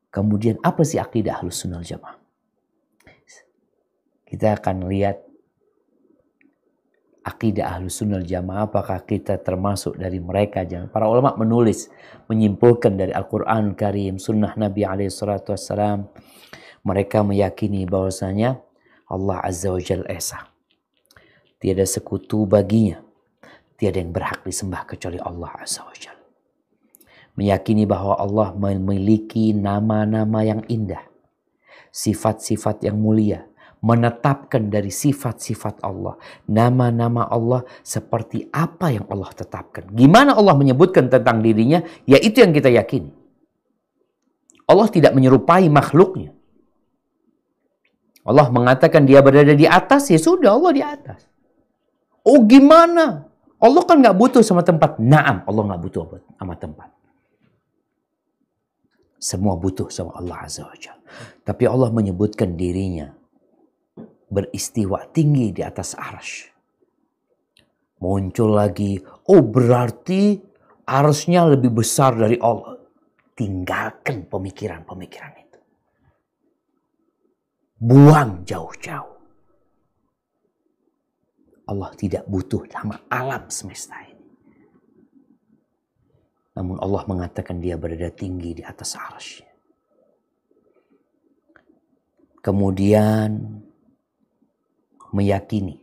Kemudian apa sih akidah Ahlus Sunnah wal Jamaah? Kita akan lihat akidah Ahlus Sunnah wal Jamaah, apakah kita termasuk dari mereka. Para ulama menulis, menyimpulkan dari Al-Quran Karim, Sunnah Nabi SAW. Mereka meyakini bahwasanya Allah Azza wa Jalla Esa. Tiada sekutu baginya. Tiada yang berhak disembah kecuali Allah Azza wa Jalla. Meyakini bahwa Allah memiliki nama-nama yang indah. Sifat-sifat yang mulia. Menetapkan dari sifat-sifat Allah. Nama-nama Allah seperti apa yang Allah tetapkan. Gimana Allah menyebutkan tentang dirinya, ya itu yang kita yakini. Allah tidak menyerupai makhluknya. Allah mengatakan dia berada di atas, ya sudah Allah di atas. Oh gimana? Allah kan gak butuh sama tempat. Naam, Allah gak butuh sama tempat. Semua butuh sama Allah Azza wa Jalla. Tapi Allah menyebutkan dirinya beristiwa tinggi di atas arsy. Muncul lagi, oh berarti arsy-nya lebih besar dari Allah. Tinggalkan pemikiran-pemikiran itu. Buang jauh-jauh. Allah tidak butuh sama alam semesta ini. Namun Allah mengatakan dia berada tinggi di atas arsy. Kemudian meyakini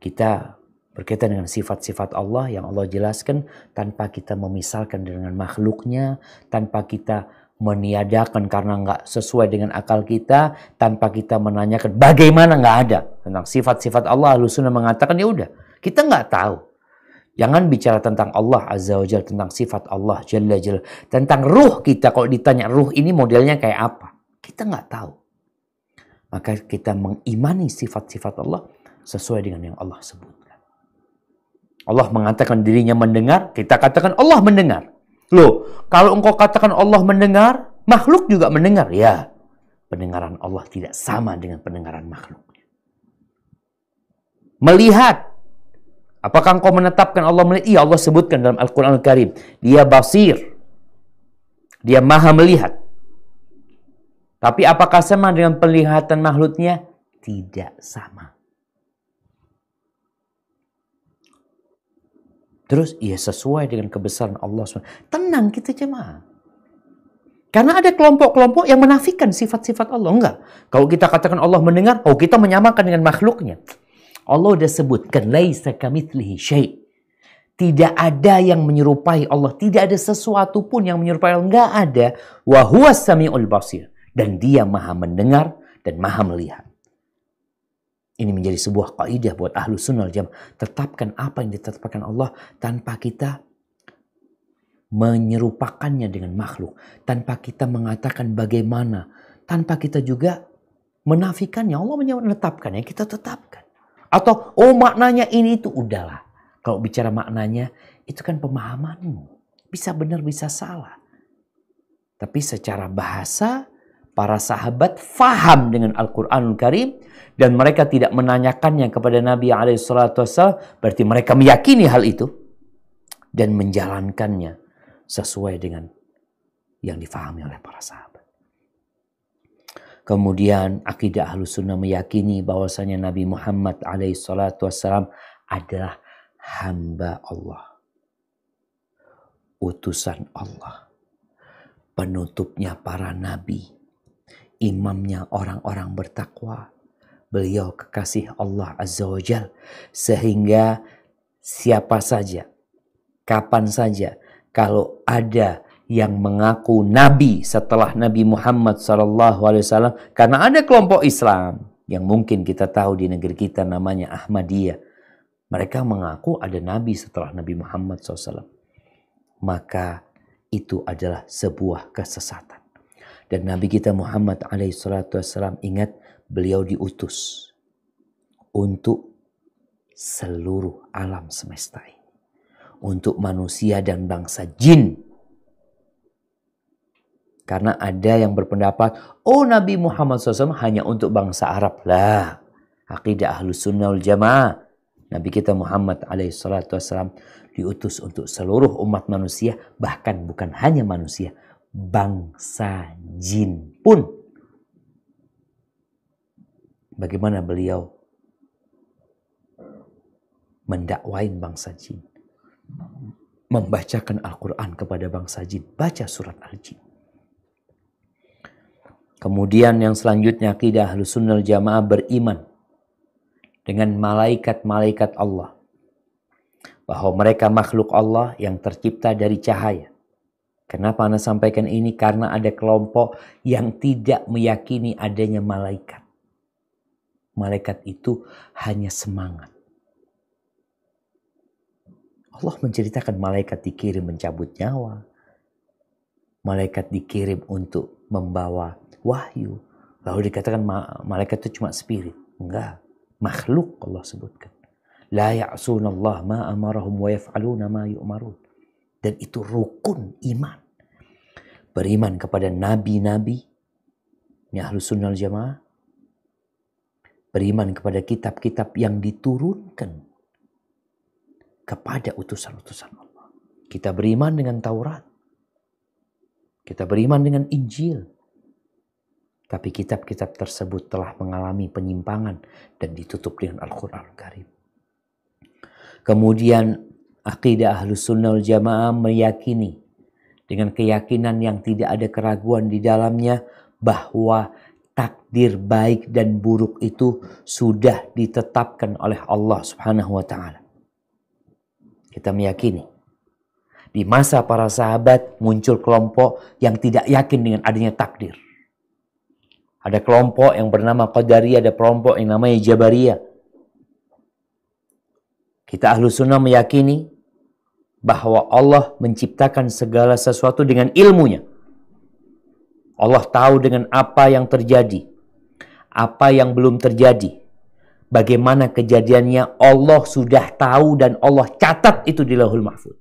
kita berkaitan dengan sifat-sifat Allah yang Allah jelaskan tanpa kita memisalkan dengan makhluknya, tanpa kita meniadakan karena nggak sesuai dengan akal kita, tanpa kita menanyakan bagaimana, nggak ada tentang sifat-sifat Allah. Ahlus Sunnah mengatakan ya udah, kita nggak tahu. Jangan bicara tentang Allah Azza wa Jalla, tentang sifat Allah Jalla Jalla, tentang ruh kita. Kalau ditanya ruh ini modelnya kayak apa, kita nggak tahu. Maka kita mengimani sifat-sifat Allah sesuai dengan yang Allah sebutkan. Allah mengatakan dirinya mendengar, kita katakan Allah mendengar. Loh, kalau engkau katakan Allah mendengar, makhluk juga mendengar. Ya, pendengaran Allah tidak sama dengan pendengaran makhluknya. Melihat. Apakah engkau menetapkan Allah melihat? Iya, Allah sebutkan dalam Al-Quran Al-Karim. Dia basir. Dia maha melihat. Tapi apakah sama dengan penglihatan makhluknya? Tidak sama. Terus, ia sesuai dengan kebesaran Allah SWT. Tenang kita jemaah. Karena ada kelompok-kelompok yang menafikan sifat-sifat Allah. Enggak. Kalau kita katakan Allah mendengar, oh kita menyamakan dengan makhluknya. Allah sudah sebutkan laisa kamitslihi syai'. Tidak ada yang menyerupai Allah, tidak ada sesuatu pun yang menyerupai Allah, enggak ada. Wa huwas samiul basir, dan dia Maha mendengar dan Maha melihat. Ini menjadi sebuah kaidah buat Ahlus Sunnah wal Jamaah. Tetapkan apa yang ditetapkan Allah tanpa kita menyerupakannya dengan makhluk, tanpa kita mengatakan bagaimana, tanpa kita juga menafikannya. Allah menetapkannya, kita tetapkan. Atau, oh maknanya ini itu, udahlah. Kalau bicara maknanya, itu kan pemahamanmu. Bisa benar, bisa salah. Tapi secara bahasa, para sahabat faham dengan Al-Quranul Karim. Dan mereka tidak menanyakannya kepada Nabi SAW. Berarti mereka meyakini hal itu. Dan menjalankannya sesuai dengan yang difahami oleh para sahabat. Kemudian akidah Ahlus Sunnah meyakini bahwasanya Nabi Muhammad SAW adalah hamba Allah, utusan Allah, penutupnya para nabi, imamnya orang-orang bertakwa. Beliau kekasih Allah Azza wa Jalla, sehingga siapa saja, kapan saja, kalau ada yang mengaku nabi setelah Nabi Muhammad SAW, karena ada kelompok Islam yang mungkin kita tahu di negeri kita namanya Ahmadiyah, mereka mengaku ada nabi setelah Nabi Muhammad SAW, maka itu adalah sebuah kesesatan. Dan Nabi kita Muhammad SAW, ingat, beliau diutus untuk seluruh alam semesta ini, untuk manusia dan bangsa jin. Karena ada yang berpendapat, oh Nabi Muhammad SAW hanya untuk bangsa Arab. Lah, akidah Ahlus Sunnah wal Jamaah, Nabi kita Muhammad SAW diutus untuk seluruh umat manusia, bahkan bukan hanya manusia, bangsa jin pun, bagaimana beliau mendakwain bangsa jin, membacakan Al-Quran kepada bangsa jin, baca surat Al-Jin. Kemudian yang selanjutnya, akidah Ahlussunnah wal Jamaah beriman dengan malaikat-malaikat Allah, bahwa mereka makhluk Allah yang tercipta dari cahaya. Kenapa Anda sampaikan ini? Karena ada kelompok yang tidak meyakini adanya malaikat. Malaikat itu hanya semangat. Allah menceritakan malaikat dikirim mencabut nyawa. Malaikat dikirim untuk membawa wahyu. Lalu dikatakan malaikat itu cuma spirit. Enggak. Makhluk Allah sebutkan. La ya'sunallah ma amarahum wa yaf'aluna ma yu'marun. Dan itu rukun iman. Beriman kepada nabi-nabi, ini Ahlussunnah wal Jamaah. Beriman kepada kitab-kitab yang diturunkan kepada utusan-utusan Allah. Kita beriman dengan Taurat. Kita beriman dengan Injil. Tapi kitab-kitab tersebut telah mengalami penyimpangan dan ditutup dengan Al-Quran Al-Karim. Kemudian akidah Ahlussunnah wal Jamaah meyakini dengan keyakinan yang tidak ada keraguan di dalamnya bahwa takdir baik dan buruk itu sudah ditetapkan oleh Allah Subhanahu wa taala. Kita meyakini di masa para sahabat muncul kelompok yang tidak yakin dengan adanya takdir. Ada kelompok yang bernama Qadariyah, ada kelompok yang namanya Jabariyah. Kita Ahlussunnah meyakini bahwa Allah menciptakan segala sesuatu dengan ilmunya. Allah tahu dengan apa yang terjadi, apa yang belum terjadi, bagaimana kejadiannya Allah sudah tahu dan Allah catat itu di Lauhul Mahfuz.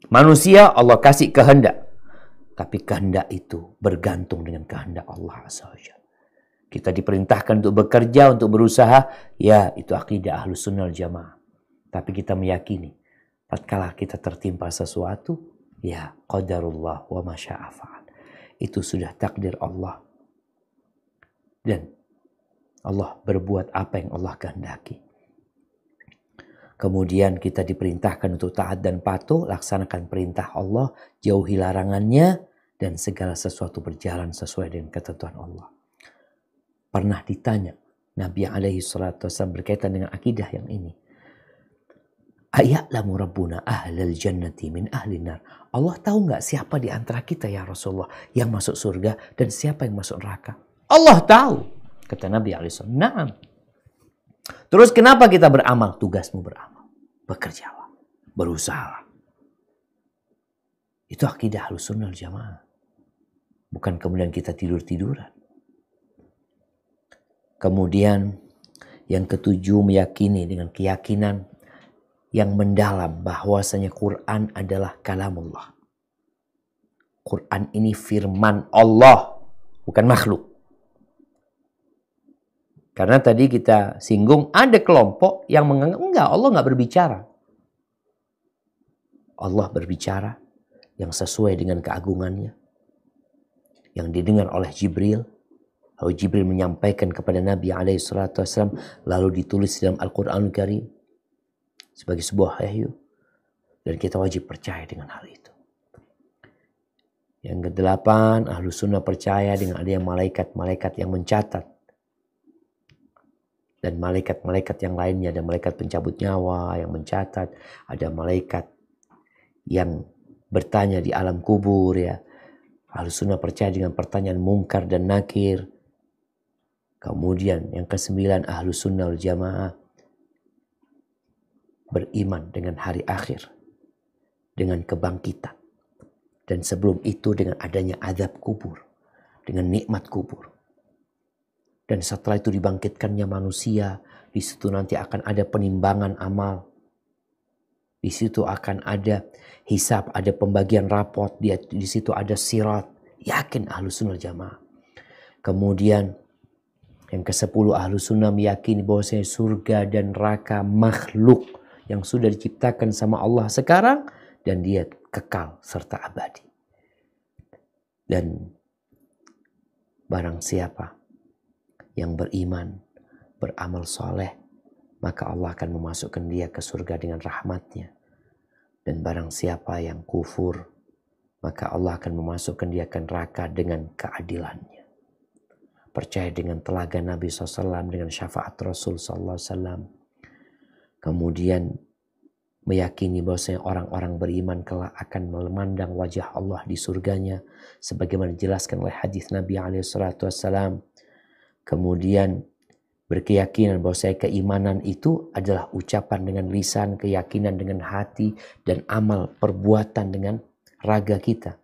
Manusia Allah kasih kehendak, tapi kehendak itu bergantung dengan kehendak Allah Azza wa Jalla. Kita diperintahkan untuk bekerja, untuk berusaha, ya itu akidah Ahlussunnah wal Jamaah. Tapi kita meyakini tatkala kita tertimpa sesuatu, ya qadarullah wa ma syaa fa'al. Itu sudah takdir Allah. Dan Allah berbuat apa yang Allah kehendaki. Kemudian kita diperintahkan untuk taat dan patuh, laksanakan perintah Allah, jauhi larangannya, dan segala sesuatu berjalan sesuai dengan ketentuan Allah. Pernah ditanya Nabi alaihi salatu wasallam berkaitan dengan akidah yang ini. Aya'lamu Rabbuna ahlal jannati min ahlin nar. Allah tahu nggak siapa di antara kita ya Rasulullah yang masuk surga dan siapa yang masuk neraka? Allah tahu, kata Nabi alaihi salatu wasallam. Naam. Terus kenapa kita beramal? Tugasmu beramal. Bekerjalah, berusaha. Itu akidah Ahlussunnah wal Jamaah. Bukan kemudian kita tidur-tiduran. Kemudian yang ketujuh, meyakini dengan keyakinan yang mendalam bahwasanya Quran adalah kalamullah. Quran ini firman Allah, bukan makhluk. Karena tadi kita singgung ada kelompok yang menganggap enggak, Allah enggak berbicara. Allah berbicara yang sesuai dengan keagungannya, yang didengar oleh Jibril. Lalu Jibril menyampaikan kepada Nabi SAW, lalu ditulis dalam Al-Quran Al-Karim sebagai sebuah wahyu. Dan kita wajib percaya dengan hal itu. Yang kedelapan, Ahlussunnah percaya dengan adanya malaikat-malaikat yang mencatat. Dan malaikat-malaikat yang lainnya, ada malaikat pencabut nyawa yang mencatat, ada malaikat yang bertanya di alam kubur ya. Ahlussunnah percaya dengan pertanyaan mungkar dan nakir. Kemudian yang kesembilan, Ahlussunnah wal Jamaah beriman dengan hari akhir, dengan kebangkitan, dan sebelum itu dengan adanya azab kubur, dengan nikmat kubur. Dan setelah itu dibangkitkannya manusia, di situ nanti akan ada penimbangan amal. Di situ akan ada hisab, ada pembagian rapot, di situ ada sirat. Yakin Ahlussunnah wal Jamaah. Kemudian yang ke-10, Ahlussunnah meyakini bahwasanya surga dan neraka makhluk yang sudah diciptakan sama Allah sekarang dan dia kekal serta abadi. Dan barang siapa yang beriman, beramal soleh, maka Allah akan memasukkan dia ke surga dengan rahmatnya. Dan barang siapa yang kufur, maka Allah akan memasukkan dia ke neraka dengan keadilannya. Percaya dengan telaga Nabi SAW, dengan syafaat Rasul SAW. Kemudian meyakini bahwasanya orang-orang beriman kelak akan memandang wajah Allah di surganya, sebagaimana dijelaskan oleh hadis Nabi SAW. Kemudian berkeyakinan bahwasanya keimanan itu adalah ucapan dengan lisan, keyakinan dengan hati, dan amal perbuatan dengan raga kita.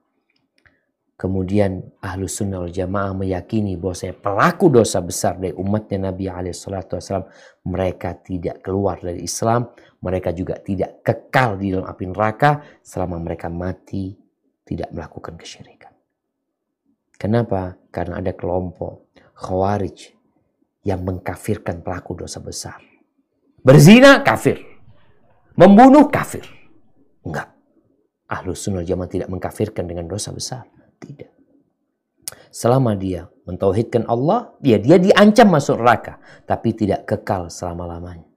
Kemudian Ahlus Sunnah wal Jamaah meyakini bahwasanya pelaku dosa besar dari umatnya Nabi SAW, mereka tidak keluar dari Islam, mereka juga tidak kekal di dalam api neraka selama mereka mati tidak melakukan kesyirikan. Kenapa? Karena ada kelompok Khawarij yang mengkafirkan pelaku dosa besar. Berzina kafir, membunuh kafir. Enggak. Ahlus Sunnah wal Jamaah tidak mengkafirkan dengan dosa besar. Tidak. Selama dia mentauhidkan Allah, dia diancam masuk neraka, tapi tidak kekal selama-lamanya.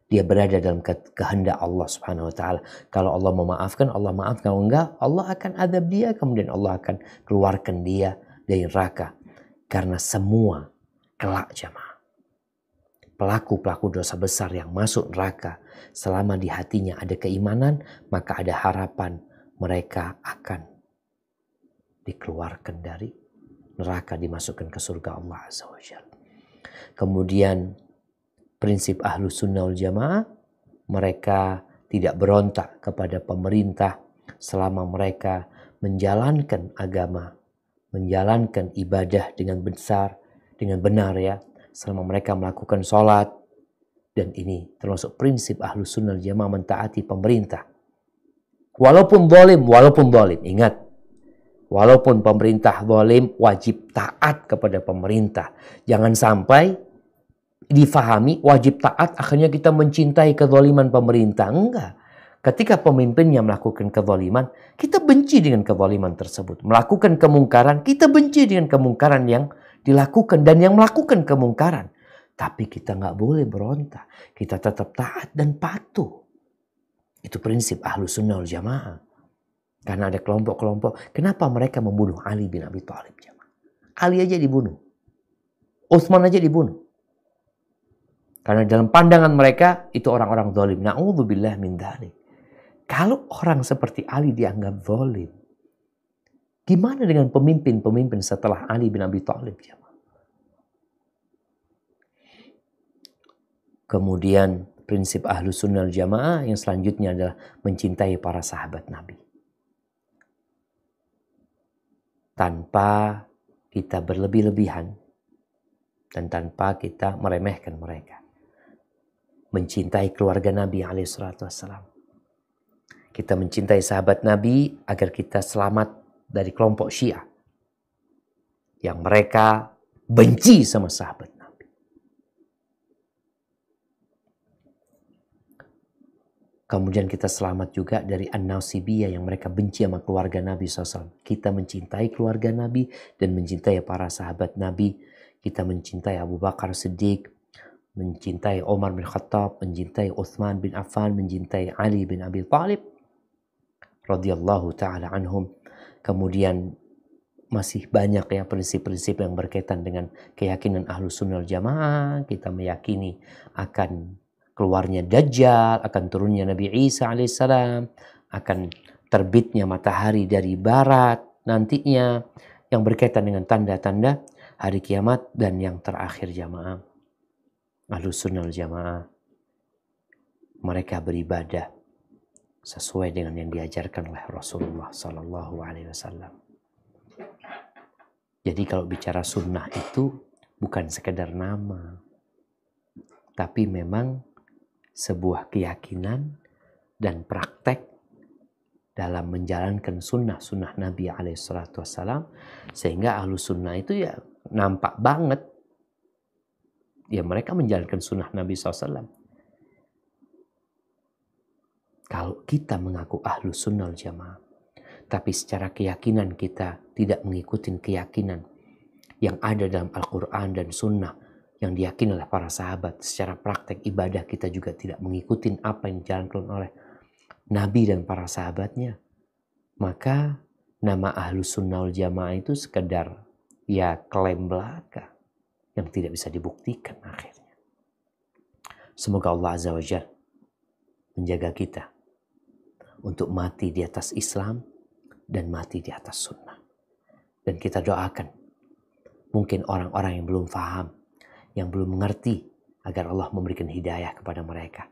Dia berada dalam kehendak Allah Subhanahu wa taala. Kalau Allah memaafkan, Allah maafkan. Kalau enggak, Allah akan azab dia, kemudian Allah akan keluarkan dia dari neraka. Karena semua kelak jamaah, pelaku-pelaku dosa besar yang masuk neraka, selama di hatinya ada keimanan, maka ada harapan mereka akan dikeluarkan dari neraka, dimasukkan ke surga Allah Azza wa Jalla. Kemudian prinsip Ahlus Sunnah wal Jamaah, mereka tidak berontak kepada pemerintah selama mereka menjalankan agama, menjalankan ibadah dengan besar, dengan benar ya, selama mereka melakukan sholat. Dan ini termasuk prinsip Ahlus Sunnah wal Jamaah, mentaati pemerintah. Walaupun zalim, ingat, walaupun pemerintah zalim, wajib taat kepada pemerintah. Jangan sampai difahami wajib taat akhirnya kita mencintai kezaliman pemerintah. Enggak. Ketika pemimpinnya melakukan kezaliman, kita benci dengan kezaliman tersebut. Melakukan kemungkaran, kita benci dengan kemungkaran yang dilakukan dan yang melakukan kemungkaran. Tapi kita nggak boleh berontak. Kita tetap taat dan patuh. Itu prinsip Ahlus Sunnah wal Jamaah. Karena ada kelompok-kelompok. Kenapa mereka membunuh Ali bin Abi Thalib? Ali aja dibunuh. Utsman aja dibunuh. Karena dalam pandangan mereka itu orang-orang zalim. Na'udzubillah min dzalik. Kalau orang seperti Ali dianggap zalim, gimana dengan pemimpin-pemimpin setelah Ali bin Abi Thalib? Kemudian prinsip Ahlus Sunnah wal Jamaah yang selanjutnya adalah mencintai para sahabat Nabi. Tanpa kita berlebih-lebihan dan tanpa kita meremehkan mereka. Mencintai keluarga Nabi SAW. Kita mencintai sahabat Nabi agar kita selamat dari kelompok Syiah yang mereka benci sama sahabat Nabi. Kemudian kita selamat juga dari An-Nasibiyah yang mereka benci sama keluarga Nabi SAW. Kita mencintai keluarga Nabi dan mencintai para sahabat Nabi. Kita mencintai Abu Bakar Siddiq, mencintai Umar bin Khattab, mencintai Utsman bin Affan, mencintai Ali bin Abi Thalib radhiyallahu ta'ala anhum. Kemudian masih banyak ya prinsip-prinsip yang berkaitan dengan keyakinan Ahlus Sunnah wal Jamaah. Kita meyakini akan keluarnya Dajjal, akan turunnya Nabi Isa alaihissalam, akan terbitnya matahari dari barat nantinya, yang berkaitan dengan tanda-tanda hari kiamat. Dan yang terakhir jamaah, Ahlus Sunnah wal Jamaah, mereka beribadah sesuai dengan yang diajarkan oleh Rasulullah Sallallahu Alaihi Wasallam. Jadi kalau bicara sunnah itu bukan sekedar nama, tapi memang sebuah keyakinan dan praktek dalam menjalankan sunnah Nabi SAW, sehingga ahlu sunnah itu ya nampak banget ya mereka menjalankan sunnah Nabi SAW. Kalau kita mengaku ahlu sunnah wal jamaah, tapi secara keyakinan kita tidak mengikuti keyakinan yang ada dalam Al-Quran dan Sunnah yang diyakini oleh para sahabat. Secara praktek ibadah kita juga tidak mengikuti apa yang dijalankan oleh Nabi dan para sahabatnya. Maka nama Ahlus Sunnah wal Jamaah itu sekedar ya klaim belaka yang tidak bisa dibuktikan akhirnya. Semoga Allah Azza wa Jalla menjaga kita untuk mati di atas Islam dan mati di atas sunnah. Dan kita doakan mungkin orang-orang yang belum paham, yang belum mengerti, agar Allah memberikan hidayah kepada mereka.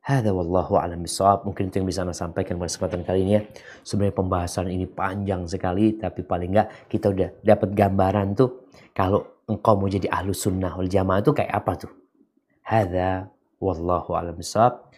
Hadza wallahu a'lam bishawab. Mungkin itu yang bisa Anda sampaikan pada kesempatan kali ini ya. Sebenarnya pembahasan ini panjang sekali, tapi paling enggak kita udah dapat gambaran tuh kalau engkau mau jadi Ahlus Sunnah wal Jamaah itu kayak apa tuh. Hadza wallahu a'lam bishawab.